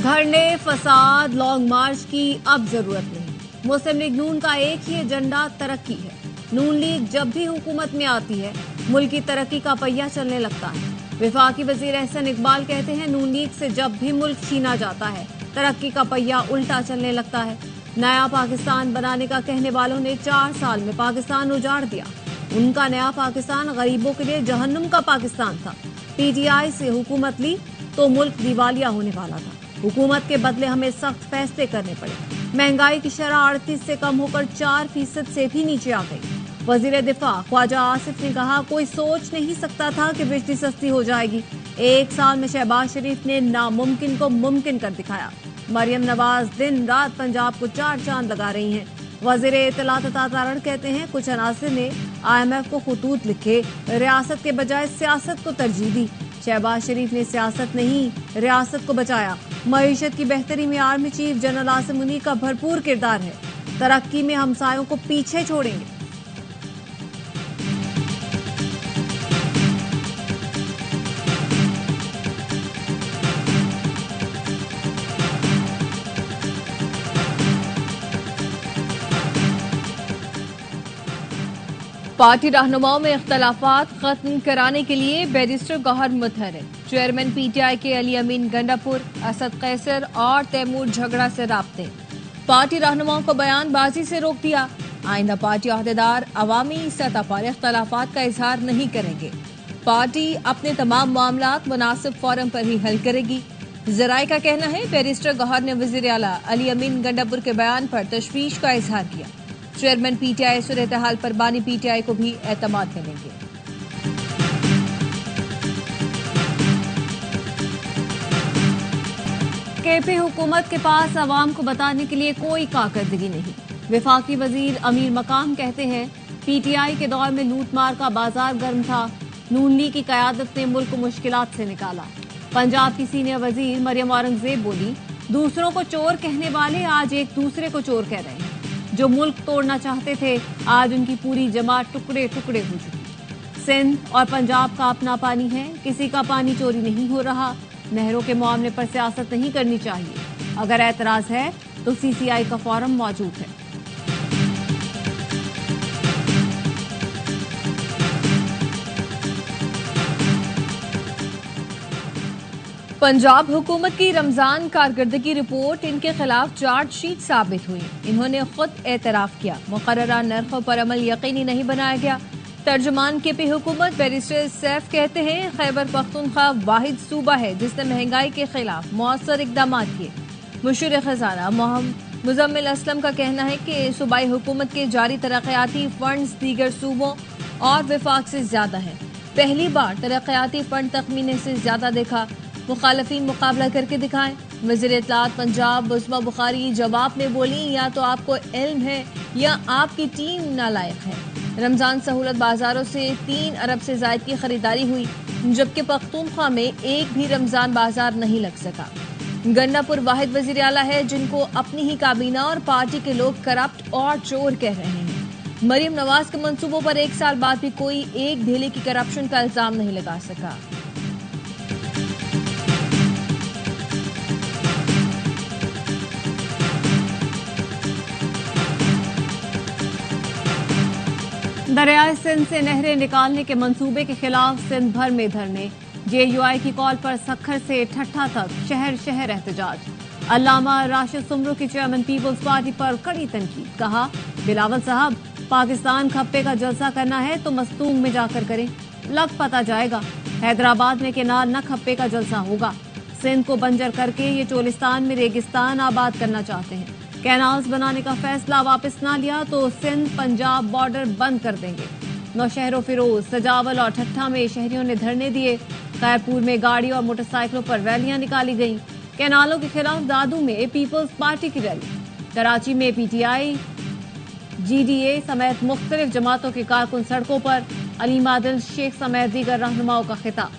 धरने, फसाद, लॉन्ग मार्च की अब जरूरत नहीं। मुस्लिम लीग नून का एक ही एजेंडा तरक्की है। नून लीग जब भी हुकूमत में आती है, मुल्क की तरक्की का पहिया चलने लगता है। वफाकी वजीर एहसन इकबाल कहते हैं, नून लीग से जब भी मुल्क छीना जाता है, तरक्की का पहिया उल्टा चलने लगता है। नया पाकिस्तान बनाने का कहने वालों ने 4 साल में पाकिस्तान उजाड़ दिया। उनका नया पाकिस्तान गरीबों के लिए जहन्नुम का पाकिस्तान था। पीटीआई से हुकूमत ली तो मुल्क दिवालिया होने वाला था। हुकूमत के बदले हमें सख्त फैसले करने पड़े। महंगाई की शरह 38 से कम होकर 4% से भी नीचे आ गई। वजीर दिफा ख्वाजा आसिफ ने कहा, कोई सोच नहीं सकता था कि बिजली सस्ती हो जाएगी। 1 साल में शहबाज शरीफ ने नामुमकिन को मुमकिन कर दिखाया। मरियम नवाज दिन रात पंजाब को 4 चांद लगा रही हैं। वजीर इत्तलात तारण कहते हैं, कुछ अनासिर ने IMF को खतूत लिखे, रियासत के बजाय सियासत को तरजीह दी। शहबाज शरीफ ने सियासत नहीं, रियासत को बचाया। मईशत की बेहतरी में army chief general Asim Munir का भरपूर किरदार है। तरक्की में हमसायों को पीछे छोड़ेंगे। पार्टी रहनुमाओं में इख्तलाफात खत्म कराने के लिए बैरिस्टर गौहर मुतहरिक। चेयरमैन पीटीआई के अली अमीन गंडापुर, असद कैसर और तैमूर झगड़ा से राब्ते। पार्टी रहनुमाओं को बयानबाजी से रोक दिया। आइंदा पार्टी अहदेदार अवामी सतह पर इख्तलाफात का इजहार नहीं करेंगे। पार्टी अपने तमाम मामलात मुनासिब फोरम पर ही हल करेगी। जराये का कहना है, बैरिस्टर गौहर ने वजीर आला अली अमीन गंडापुर के बयान पर तशवीश का इजहार किया। चेयरमैन पीटीआई सूरत-ए-हाल पर बानी पीटीआई को भी एतमाद मिलेंगे। केपी हुकूमत के पास अवाम को बताने के लिए कोई कारकर्दगी नहीं। वफाकी वजीर अमीर मकाम कहते हैं, पीटीआई के दौर में लूटमार का बाजार गर्म था। नून लीग की कयादत ने मुल्क को मुश्किलात से निकाला। पंजाब की सीनियर वजीर मरियम औरंगजेब बोली, दूसरों को चोर कहने वाले आज एक दूसरे को चोर कह रहे हैं। जो मुल्क तोड़ना चाहते थे, आज उनकी पूरी जमात टुकड़े टुकड़े हो चुकी। सिंध और पंजाब का अपना पानी है, किसी का पानी चोरी नहीं हो रहा। नहरों के मामले पर सियासत नहीं करनी चाहिए। अगर एतराज है तो CCI का फोरम मौजूद है। पंजाब हुकूमत की रमजान कारकर्दगी रिपोर्ट इनके खिलाफ चार्जशीट साबित हुई। इन्होंने खुद एतराफ किया, मुकर्ररा नर्खों पर अमल यकीनी नहीं बनाया गया। तर्जुमान केपी हुकूमत बैरिस्टर सैफ कहते हैं, खैबर पख्तूनख्वा वाहिद सूबा है जिसने महंगाई के खिलाफ मौसर इकदाम किए। मुशीर खजाना मुजम्मिल असलम का कहना है कि सूबाई हुकूमत के जारी तरक्याती फंड्स दीगर सूबों और विफाक से ज्यादा है। पहली बार तरक्याती फंड तखमीने से ज्यादा देखा। मुखालफीन मुकाबला करके दिखाएं। वज़ीर इत्तलात पंजाब बुज़मा बुखारी जवाब में बोली, या तो आपको इल्म है या आपकी टीम नालायक है। रमजान सहूलत बाजारों से 3 अरब से ज़ायद की खरीदारी हुई, जबकि पख्तूनख्वा में एक भी रमजान बाजार नहीं लग सका। गंडापुर वाहिद वज़ीर आला है जिनको अपनी ही काबीना और पार्टी के लोग करप्ट और चोर कह रहे हैं। मरियम नवाज के मंसूबों पर 1 साल बाद भी कोई एक ढेले की करप्शन का इल्जाम नहीं लगा सका। दरियाए सिंध से नहरें निकालने के मंसूबे के खिलाफ सिंध भर में धरने। JUI की कॉल पर सखर से ठट्ठा तक शहर शहर एहतजाज। अल्लामा राशिद सुमरू की चेयरमैन पीपल्स पार्टी पर कड़ी तनकीद। कहा, बिलावल साहब, पाकिस्तान खप्पे का जलसा करना है तो मस्तूंग में जाकर करें, लग पता जाएगा। हैदराबाद में केनाल न खप्पे का जलसा होगा। सिंध को बंजर करके ये चोलिस्तान में रेगिस्तान आबाद करना चाहते हैं। कैनाल्स बनाने का फैसला वापस ना लिया तो सिंध पंजाब बॉर्डर बंद कर देंगे। नौशहरों, फिरोज, सजावल और ठट्ठा में शहरियों ने धरने दिए। खैरपुर में गाड़ी और मोटरसाइकिलों पर रैलियां निकाली गईं। कैनालों के खिलाफ दादू में पीपल्स पार्टी की रैली। कराची में PTI, GDA समेत मुख्तलिफ जमातों के कारकुन सड़कों पर। अलीम आदिल शेख समेत दीगर रहनुमाओं का खिताब।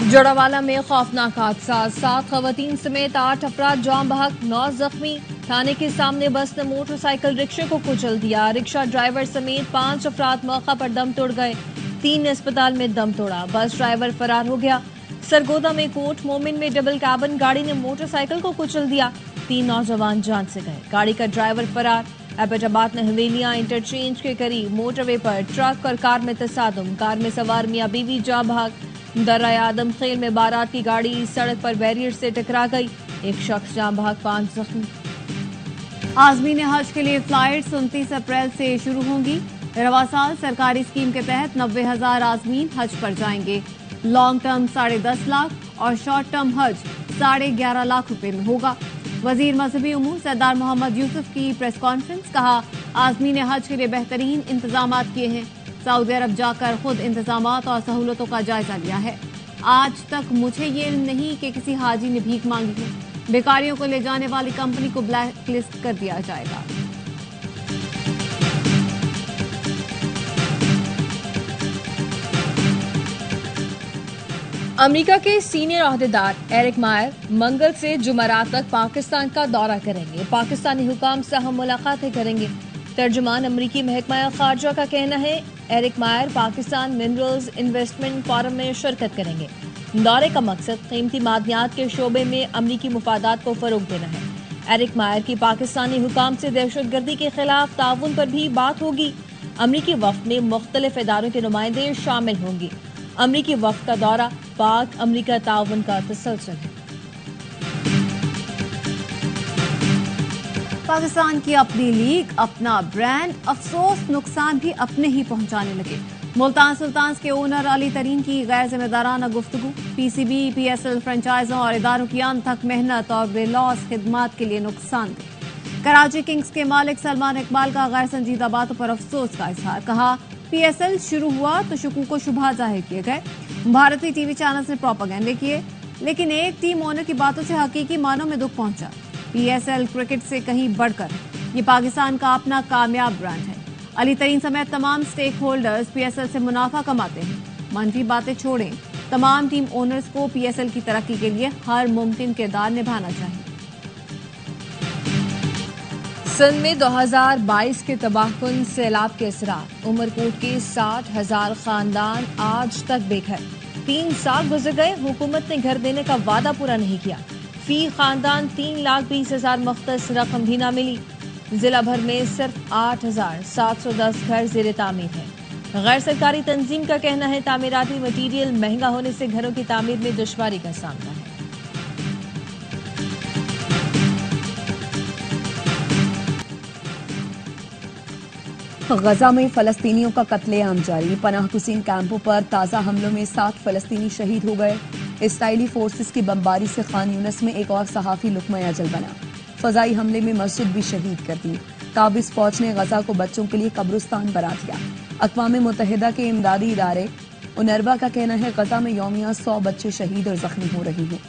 जोड़ावाला में खौफनाक हादसा, 7 खवातीन समेत 8 अफराद जाम बहक, 9 जख्मी। थाने के सामने बस ने मोटरसाइकिल रिक्शे को कुचल दिया। रिक्शा ड्राइवर समेत 5 अफराद मौका पर दम तोड़ गए, 3 ने अस्पताल में दम तोड़ा। बस ड्राइवर फरार हो गया। सरगोदा में कोट मोमिन में डबल कैबिन गाड़ी ने मोटरसाइकिल को कुचल दिया, 3 नौजवान जान से गए। गाड़ी का ड्राइवर फरार। एबटाबाद में हवेलियां इंटरचेंज के करीब मोटरवे पर ट्रक और कार में तसादुम, कार में सवार मियां बीवी जाम बहक। दर्रा आदम खेल में बारात की गाड़ी सड़क पर बैरियर से टकरा गई, 1 शख्स जाम बहक, 5 जख्मी। आज़मीन हज के लिए फ्लाइट्स 29 अप्रैल से शुरू होंगी। रवा साल सरकारी स्कीम के तहत 90,000 आज़मीन हज पर जाएंगे। लॉन्ग टर्म 10.5 लाख और शॉर्ट टर्म हज 11.5 लाख रुपए में होगा। वजीर मजहबी उमूर सरदार मोहम्मद यूसुफ की प्रेस कॉन्फ्रेंस, कहा आज़मीन हज के लिए बेहतरीन इंतजाम किए हैं। सऊदी अरब जाकर खुद इंतजामात और सहूलतों का जायजा लिया है। आज तक मुझे ये इल्म नहीं कि किसी हाजी ने भीख मांगी है। बेकारियों को ले जाने वाली कंपनी को ब्लैक लिस्ट कर दिया जाएगा। अमेरिका के सीनियर ओहदेदार एरिक मायर मंगल से जुमेरात तक पाकिस्तान का दौरा करेंगे। पाकिस्तानी हुकाम से हम मुलाकातें करेंगे। तर्जुमान अमरीकी महकमा खारजा का कहना है एरिक मायर पाकिस्तान मिनरल्स इन्वेस्टमेंट फोरम में शिरकत करेंगे। दौरे का मकसद कीमती मादनियात के शोबे में अमरीकी मुफादात को फरोग देना है। एरिक मायर की पाकिस्तानी हुकाम से दहशतगर्दी के खिलाफ ताउन पर भी बात होगी। अमरीकी वफ्द में मुख्तलिफ इदारों के नुमाइंदे शामिल होंगे। अमरीकी वफ्द का दौरा पाक अमरीका ताउन का तसलसल है। पाकिस्तान की अपनी लीग, अपना ब्रांड, अफसोस नुकसान भी अपने ही पहुंचाने लगे। मुल्तान सुल्तान्स के ओनर अली तरीन की गैर जिम्मेदाराना गुफ्तगू, पीसीबी, पीएसएल फ्रेंचाइजों और इदारों की अनथक मेहनत और बेलौस खिदमात के लिए नुकसानदेह। कराची किंग्स के मालिक सलमान इकबाल का गैर संजीदा बातों पर अफसोस का इजहार, कहा पीएसएल शुरू हुआ तो शकूक व शुबहा जाहिर किए गए, भारतीय टीवी चैनल्स ने प्रोपेगेंडे किए, लेकिन एक टीम ओनर की बातों से हकीकी मानों में दुख पहुंचा। पीएसएल क्रिकेट से कहीं बढ़कर ये पाकिस्तान का अपना कामयाब ब्रांड है। अली तरीन समेत तमाम स्टेक होल्डर्स पीएसएल से मुनाफा कमाते हैं। मनफी बातें छोड़ें, तमाम टीम ओनर्स को पीएसएल की तरक्की के लिए हर मुमकिन किरदार निभाना चाहिए। सिंध में 2022 के तबाहकुन सैलाब के असरात, उमरकोट के 60,000 खानदान आज तक बेघर। 3 साल गुजर गए, हुकूमत ने घर देने का वादा पूरा नहीं किया। फी खानदान 3,20,000 मुख्तस रकम भी न मिली। जिला भर में सिर्फ 8,710 घर ज़ेरे तामीर है। गैर सरकारी तंजीम का कहना है तामीराती मटीरियल महंगा होने से घरों की तामीर में दुश्वारी का सामना है। गजा में फलस्तीनियों का कत्लेआम जारी, पनाह गुज़ीन कैंपों पर ताज़ा हमलों में 7 फलस्तीनी शहीद हो गए। इसराइली फोर्सेस की बमबारी से खान यूनिस में एक और सहाफ़ी लुक़मा अजल बना। फ़ज़ाई हमले में मस्जिद भी शहीद कर दी। काबिज़ फौज ने गजा को बच्चों के लिए कब्रिस्तान बना दिया। अक़वाम मुत्तहिदा के इमदादी इदारे उनरवा का कहना है गजा में यौमिया 100 बच्चे शहीद और जख्मी हो रहे हैं।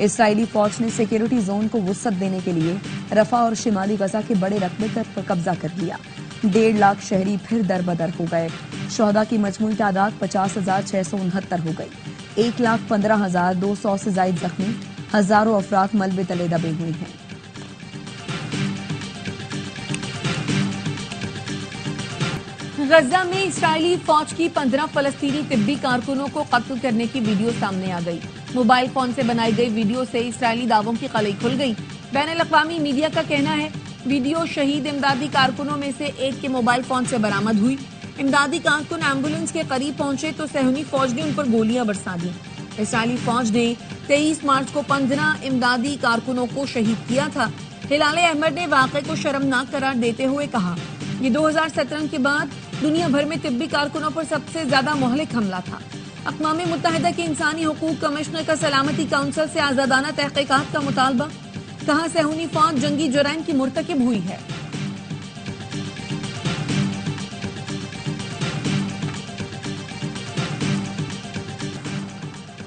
इसराइली फौज ने सिक्योरिटी जोन को वुसअत देने के लिए रफा और शिमाली गजा के बड़े रकबे पर कब्जा कर लिया। 1.5 लाख शहरी फिर दरबदर हो गए। शोहदा की मजमूई तादाद 50,669 हो गई। 1,15,200 से जायद जख्मी, हजारों अफराद मलबे तले दबे हुए हैं। गजा में इस्राएली फौज की 15 फलस्तीनी तिब्बी कारकुनों को कत्ल करने की वीडियो सामने आ गई। मोबाइल फोन से बनाई गई वीडियो से इस्राएली दावों की कलई खुल गई। बैनुल-अक़वामी मीडिया का कहना है वीडियो शहीद इमदादी कारकुनों में से एक के मोबाइल फोन से बरामद हुई। इमदादी कारकुन एम्बुलेंस के करीब पहुंचे तो सहूनी फौज ने उन पर गोलियां बरसा दी। इस्राएली फौज ने 23 मार्च को 15 इमदादी कारकुनों को शहीद किया था। हिलाल अहमद ने वाक़े को शर्मनाक करार देते हुए कहा, ये 2017 के बाद दुनिया भर में तिब्बी कारकुनों पर सबसे ज्यादा मोहलिक हमला था। अक़वाम मुत्तहिदा के इंसानी हकूक कमिश्नर का सलामती काउंसिल से आजादाना तहकीकात का मुतालबा, कहा सहूनी फौज जंगी जुराइम की मुर्तकिब हुई है।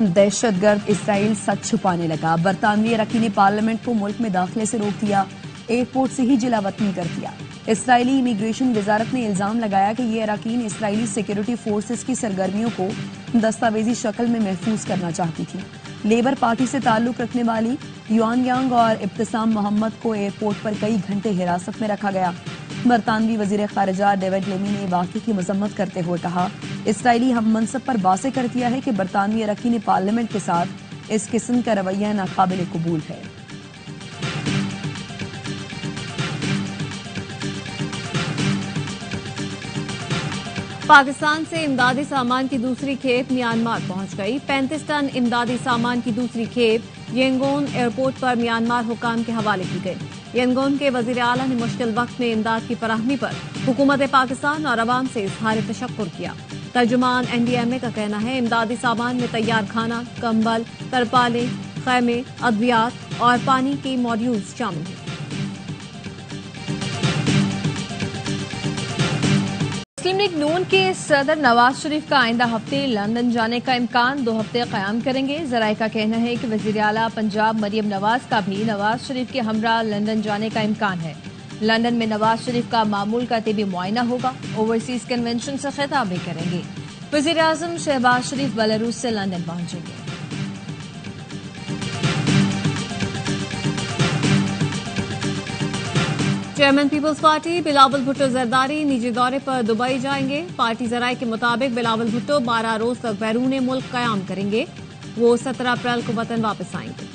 दहशतगर्द इसराइल सच छुपाने लगा। बरतानवी अरकान ने पार्लियामेंट को मुल्क में दाखिले से रोक दिया, एयरपोर्ट से ही जिलावतनी कर दिया। इसराइली इमिग्रेशन वजारत ने इल्जाम लगाया कि ये अरकान इसराइली सिक्योरिटी फोर्सेस की सरगर्मियों को दस्तावेजी शक्ल में महफूज करना चाहती थी। लेबर पार्टी से ताल्लुक रखने वाली युआन यांग और इब्तिसाम मोहम्मद को एयरपोर्ट पर कई घंटे हिरासत में रखा गया। बरतानवी वजीर खारिजा डेविड लेमी ने वाक़े की मजम्मत करते हुए कहा, इसराइली हम मनसब पर वाज़ेह कर दिया है कि बरतानवी अरकान पार्लियामेंट के साथ इस किस्म का रवैया नाकाबिल कबूल है। पाकिस्तान से इमदादी सामान की दूसरी खेप म्यांमार पहुंच गई। 35 टन इमदादी सामान की दूसरी खेप यंगोन एयरपोर्ट पर म्यांमार हुकाम के हवाले की गई। यंगोन के वजीर आला ने मुश्किल वक्त में इमदाद की फराहमी पर हुकूमत पाकिस्तान और अवाम से इजहार तशक्कुर किया। तर्जुमान NDMA का कहना है, इमदादी सामान में तैयार खाना, कंबल, तरपाले, खैमे, अद्वियात और पानी के मॉड्यूल्स शामिल हैं। मुस्लिम लीग नून के सदर नवाज शरीफ का आइंदा हफ्ते लंदन जाने का इम्कान 2 हफ्ते क़याम करेंगे। ज़राए का कहना है कि वज़ीर आला पंजाब मरियम नवाज का भी नवाज शरीफ के हमरा लंदन जाने का इम्कान है। लंदन में नवाज शरीफ का मामूल का तिबी मुआयना होगा। ओवरसीज कन्वेंशन से खिताब भी करेंगे। वज़ीर आज़म शहबाज शरीफ बेलारूस से लंदन पहुंचेंगे। Chairman Peoples Party Bilawal Bhutto Zardari निजी दौरे पर दुबई जाएंगे। पार्टी जराये के मुताबिक बिलावल भुट्टो 12 रोज तक बैरून मुल्क कयाम करेंगे। वो 17 अप्रैल को वतन वापस आएंगे।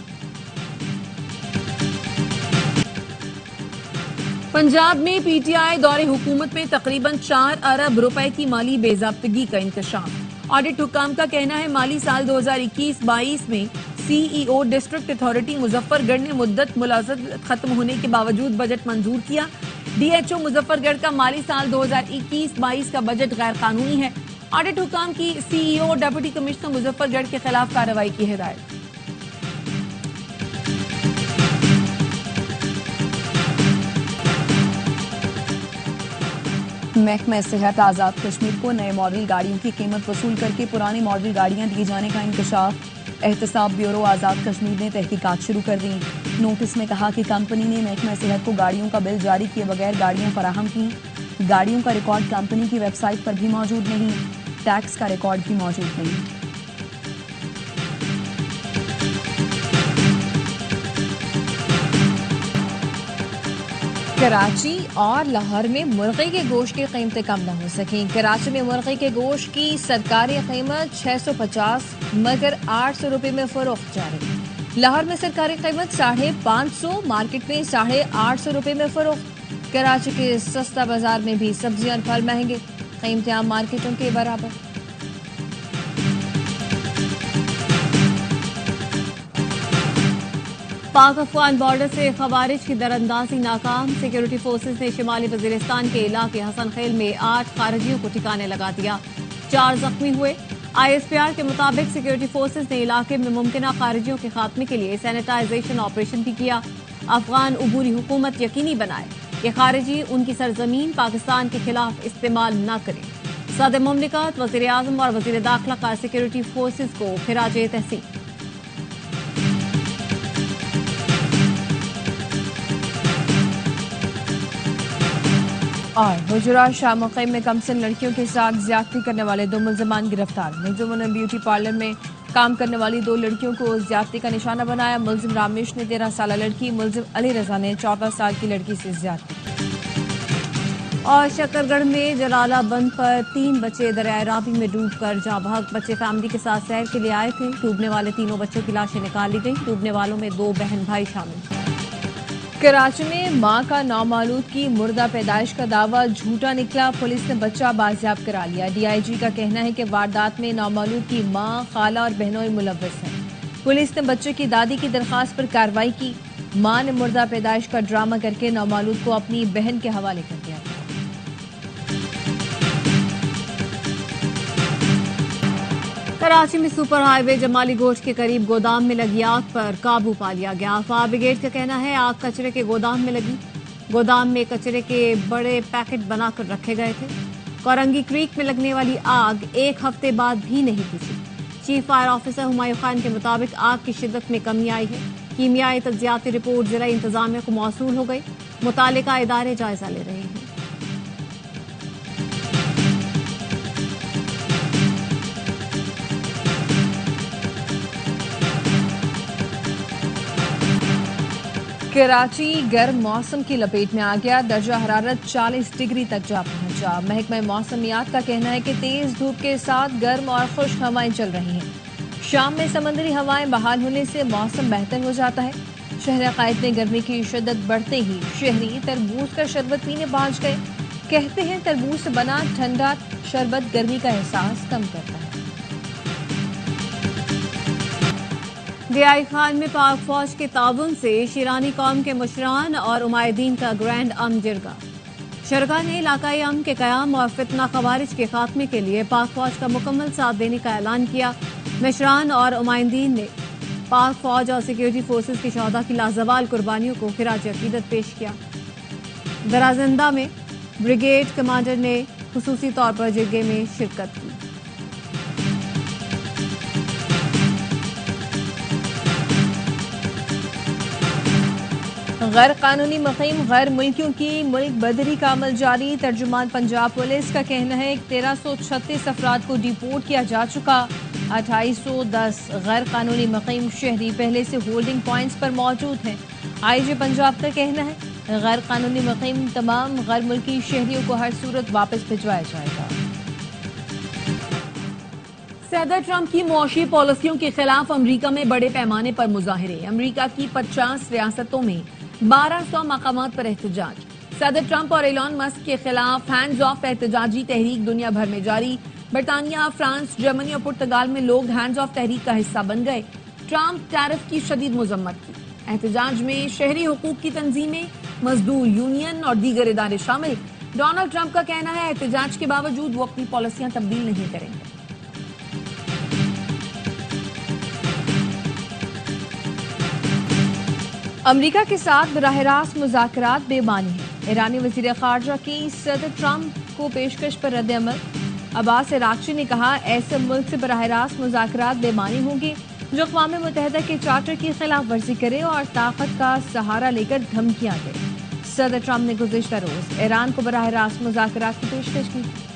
पंजाब में PTI दौरे हुकूमत में तकरीबन 4 अरब रुपए की माली बेजाब्तगी का इंकशाफ। ऑडिट हुकाम का कहना है, माली साल 2021-22 में CEO डिस्ट्रिक्ट अथॉरिटी मुजफ्फरगढ़ ने मुद्दत मुलाजमत खत्म होने के बावजूद बजट मंजूर किया। DHO मुजफ्फरगढ़ का माली साल 2021-22 का बजट गैर कानूनी है। ऑडिट हुकाम की CEO डिप्टी कमिश्नर मुजफ्फरगढ़ के खिलाफ कार्रवाई की हिदायत। महकमा सेहत आज़ाद कश्मीर को नए मॉडल गाड़ियों की कीमत वसूल करके पुरानी मॉडल गाड़ियां दिए जाने का इंकशाफ। एहतसाब ब्यूरो आज़ाद कश्मीर ने तहकीकात शुरू कर दी। नोटिस में कहा कि कंपनी ने महकमा सेहत को गाड़ियों का बिल जारी किए बगैर गाड़ियां फराहम की। गाड़ियों का रिकॉर्ड कंपनी की वेबसाइट पर भी मौजूद नहीं। टैक्स का रिकॉर्ड भी मौजूद नहीं। कराची और लाहौर में मुर्गी के गोश्त की कीमतें कम न हो सकें। कराची में मुर्गी के गोश्त की सरकारी कीमत 650 मगर 800 रुपए में फरोख्त जारी। लाहौर में सरकारी कीमत 550, मार्केट में 850 रुपए में फरोख्त। कराची के सस्ता बाजार में भी सब्जियां और फल महंगे, कीमतें आम मार्केटों के बराबर। पाक अफगान बॉर्डर से खवारिज की दरअंदाजी नाकाम। सिक्योरिटी फोर्सेज ने शिमाली वजीरिस्तान के इलाके हसन खेल में 8 खारिजियों को ठिकाने लगा दिया। 4 जख्मी हुए। ISPR के मुताबिक सिक्योरिटी फोर्सेज ने इलाके में मुमकिन खारिजियों के खात्मे के लिए सैनिटाइजेशन ऑपरेशन भी किया। अफगान उबूरी हुकूमत यकीनी बनाए कि खारिजी उनकी सरजमीन पाकिस्तान के खिलाफ इस्तेमाल न करें। सदर मुमलिकत वजीर आजम और वजीर दाखिला का सिक्योरिटी फोर्सेज को खिराज तहसीन। और गुजरात शाह मुक़ीम में कमसिन लड़कियों के साथ ज्यादती करने वाले 2 मुल्ज़िमान गिरफ्तार। मुल्ज़िमों ने ब्यूटी पार्लर में काम करने वाली 2 लड़कियों को ज्यादती का निशाना बनाया। मुल्ज़िम रामेश ने 13 साल लड़की, मुल्ज़िम अली रजा ने 14 साल की लड़की से ज्यादती। और शकरगढ़ में जलाला बंद पर 3 बच्चे दरियाए रावी में डूबकर जाँ बहक। बच्चे फैमिली के साथ सैर के लिए आए थे। डूबने वाले 3 बच्चों की लाशें निकाल ली गई। डूबने वालों में 2 बहन भाई शामिल। कराची में मां का नौमालूद की मुर्दा पैदाइश का दावा झूठा निकला। पुलिस ने बच्चा बाजियाब करा लिया। DIG का कहना है कि वारदात में नौमालूद की मां, खाला और बहनों मुलव्वस हैं। पुलिस ने बच्चे की दादी की दरखास्त पर कार्रवाई की। मां ने मुर्दा पैदाइश का ड्रामा करके नौमालूद को अपनी बहन के हवाले कर दिया। कराची में सुपर हाईवे जमाली गोश्त के करीब गोदाम में लगी आग पर काबू पा लिया गया। फायर ब्रिगेड का कहना है आग कचरे के गोदाम में लगी। गोदाम में कचरे के बड़े पैकेट बनाकर रखे गए थे। कोरंगी क्रीक में लगने वाली आग 1 हफ्ते बाद भी नहीं बुझी। Chief fire officer Humayun Khan के मुताबिक आग की शिद्दत में कमी आई है। कीमियाई तज्जियाती रिपोर्ट जिला इंतजामिया को मौसूल हो गई। मुतालिका इदारे जायजा ले रहे हैं। कराची गर्म मौसम की लपेट में आ गया। दर्जा हरारत 40 डिग्री तक जा पहुंचा। महकमा मौसमियात का कहना है कि तेज धूप के साथ गर्म और खुश्क हवाएं चल रही हैं। शाम में समंदरी हवाएं बहाल होने से मौसम बेहतर हो जाता है। शहर कायद में गर्मी की शिद्दत बढ़ते ही शहरी तरबूज का शरबत पीने पहुंच गए। कहते हैं तरबूज से बना ठंडा शरबत गर्मी का एहसास कम करता है। डीआई खान में पाक फौज के ताउन से शिरानी कौम के मुशरान और उमायदीन का ग्रैंड अम जिरगा। शरका ने इलाकाई अम के कयाम और फितना खवारिज के खात्मे के लिए पाक फौज का मुकम्मल साथ देने का ऐलान किया। मुशरान और उमायदीन ने पाक फौज और सिक्योरिटी फोर्सेज की शहदा की लाजवाल कुर्बानियों को खिराज अकीदत पेश किया। दराजिंदा में ब्रिगेड कमांडर ने खुसूसी तौर पर जिरगे में शिरकत की। गैर कानूनी मुक़ीम गैर मुल्कियों की मुल्क बदरी का अमल जारी। तर्जुमान पंजाब पुलिस का कहना है कि 1336 अफराद को डिपोर्ट किया जा चुका। 2810 गैर कानूनी मुक़ीम शहरी पहले से होल्डिंग पॉइंट्स पर मौजूद हैं। आईजी पंजाब का कहना है गैर कानूनी मुक़ीम तमाम गैर मुल्की शहरियों को हर सूरत वापस भिजवाया जाएगा। सदर ट्रंप की मुआशी पॉलिसियों के खिलाफ अमरीका में बड़े पैमाने पर मुजाहिरे। अमरीका की 50 रियासतों में 1200 मकामात पर एहतजाज। सदर ट्रंप और एलन मस्क के खिलाफ हैंड्स ऑफ एहतजाजी तहरीक दुनिया भर में जारी। बरतानिया, फ्रांस, जर्मनी और पुर्तगाल में लोग हैंड्स ऑफ तहरीक का हिस्सा बन गए। ट्रंप टैरिफ की शदीद मुजम्मत की। एहतजाज में शहरी हुकूक की तंजीमें, मजदूर यूनियन और दीगर इदारे शामिल। डोनाल्ड ट्रंप का कहना है एहतजाज के बावजूद वो अपनी पॉलिसियां तब्दील नहीं करेंगे। अमरीका के साथ बराह रास्त मुज़ाकरात बेमानी है। ईरानी वज़ीर ख़ारजा की सदर ट्रंप को पेशकश पर रद्द-ए-अमल। अब्बास अराग़ची ने कहा ऐसे मुल्क से बराह रास्त मुज़ाकरात बेमानी होंगे जो अक़वाम मुत्तहिदा के चार्टर की खिलाफ वर्जी करे और ताकत का सहारा लेकर धमकियां दे। सदर ट्रंप ने गुज़िश्ता रोज ईरान को बराह रास्त मुज़ाकरात की पेशकश की।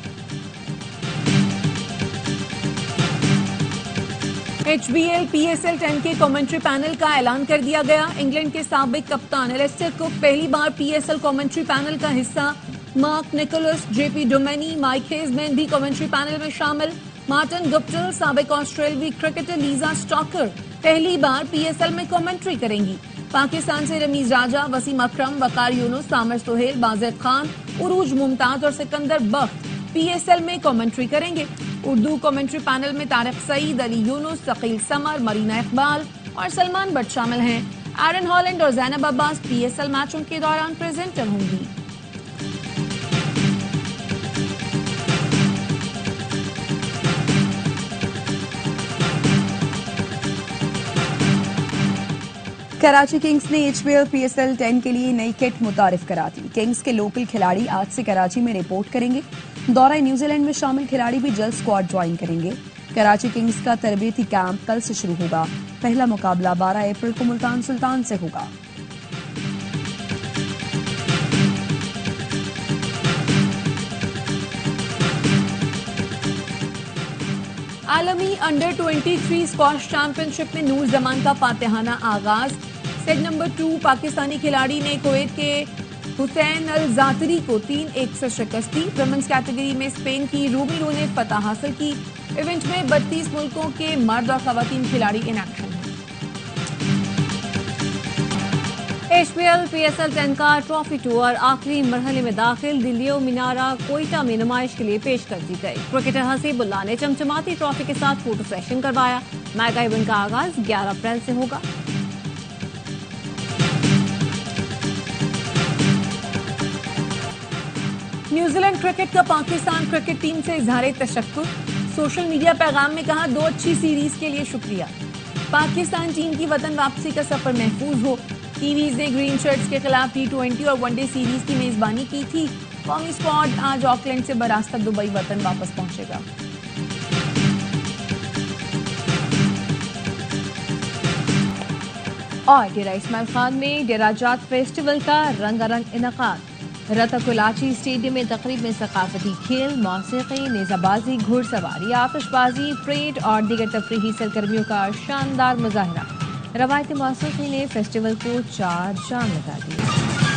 HBL PSL 10 के कमेंट्री पैनल का ऐलान कर दिया गया। इंग्लैंड के साबिक कप्तान एलिस्टर कुक पहली बार PSL कमेंट्री पैनल का हिस्सा। मार्क निकोलस, JP डोमेनी, माइक हेजमैन भी कमेंट्री पैनल में शामिल। मार्टिन गुप्टिल, साबिक ऑस्ट्रेलियाई क्रिकेटर लीजा स्टॉकर पहली बार PSL में कमेंट्री करेंगी। पाकिस्तान से रमीज राजा, वसीम अकरम, वकार यूनुस, सामिर सुहेल, बाज़ेद खान, उरूज मुमताज और सिकंदर बख्त PSL में कमेंट्री करेंगे। उर्दू कमेंट्री पैनल में तारिक सईद, अली यूनुस, शकील समर, मरीना इकबाल और सलमान बट शामिल हैं। एरन हॉलैंड और ज़ैनब अब्बास PSL मैचों के दौरान प्रेजेंटर होंगी। कराची किंग्स ने HBL PSL 10 के लिए नई किट मुतारिफ करा दी। किंग्स के लोकल खिलाड़ी आज से कराची में रिपोर्ट करेंगे। दौरा न्यूजीलैंड में शामिल खिलाड़ी भी जल्द स्क्वाड ज्वाइन करेंगे। कराची किंग्स का तरबियती कैंप कल से शुरू होगा। पहला मुकाबला 12 अप्रैल को मुल्तान सुल्तान से होगा। आलमी अंडर 23 स्क्वाश चैंपियनशिप में नूर जमान का फातिहाना आगाज। सेट नंबर 2 पाकिस्तानी खिलाड़ी ने कुवैत के हुसैन अल जातरी को 3-1 से शिकस्त दी। वुमेन्स कैटेगरी में स्पेन की रूबिलो ने फतह हासिल की। इवेंट में 32 मुल्कों के मर्द और खवातीन खिलाड़ी इन एक्शन हैं। HBL PSL 10 का ट्रॉफी टूर आखिरी मरहले में दाखिल। दिल्ली मीनारा कोयटा में नुमाइश के लिए पेश कर दी गई। क्रिकेटर हसीबुल्लाह ने चमचमाती ट्रॉफी के साथ फोटो सेशन करवाया। मेगा इवेंट का आगाज 11 अप्रैल से होगा। न्यूजीलैंड क्रिकेट का पाकिस्तान क्रिकेट टीम से इजहार तशक्कुर। सोशल मीडिया पैगाम में कहा 2 अच्छी सीरीज के लिए शुक्रिया। पाकिस्तान टीम की वतन वापसी का सफर महफूज हो। कीवीज ने ग्रीन शर्ट्स के खिलाफ T20 और वनडे सीरीज की मेजबानी की थी। कौमी स्क्वाड आज ऑकलैंड से बरास्ता दुबई वतन वापस पहुंचेगा। और डेरा इस्माइल खान में डेराजात फेस्टिवल का रंगारंग इनकाद। रतकुलाची स्टेडियम में तकरीब में सकाफती खेल, मौसीकी, नेजाबाजी, घुड़सवारी, आतिशबाजी, परेड और दीगर तफरीही सरगर्मियों का शानदार मुजाहरा। रवायती मौसीकी ने फेस्टिवल को चार चांद लगा दिए।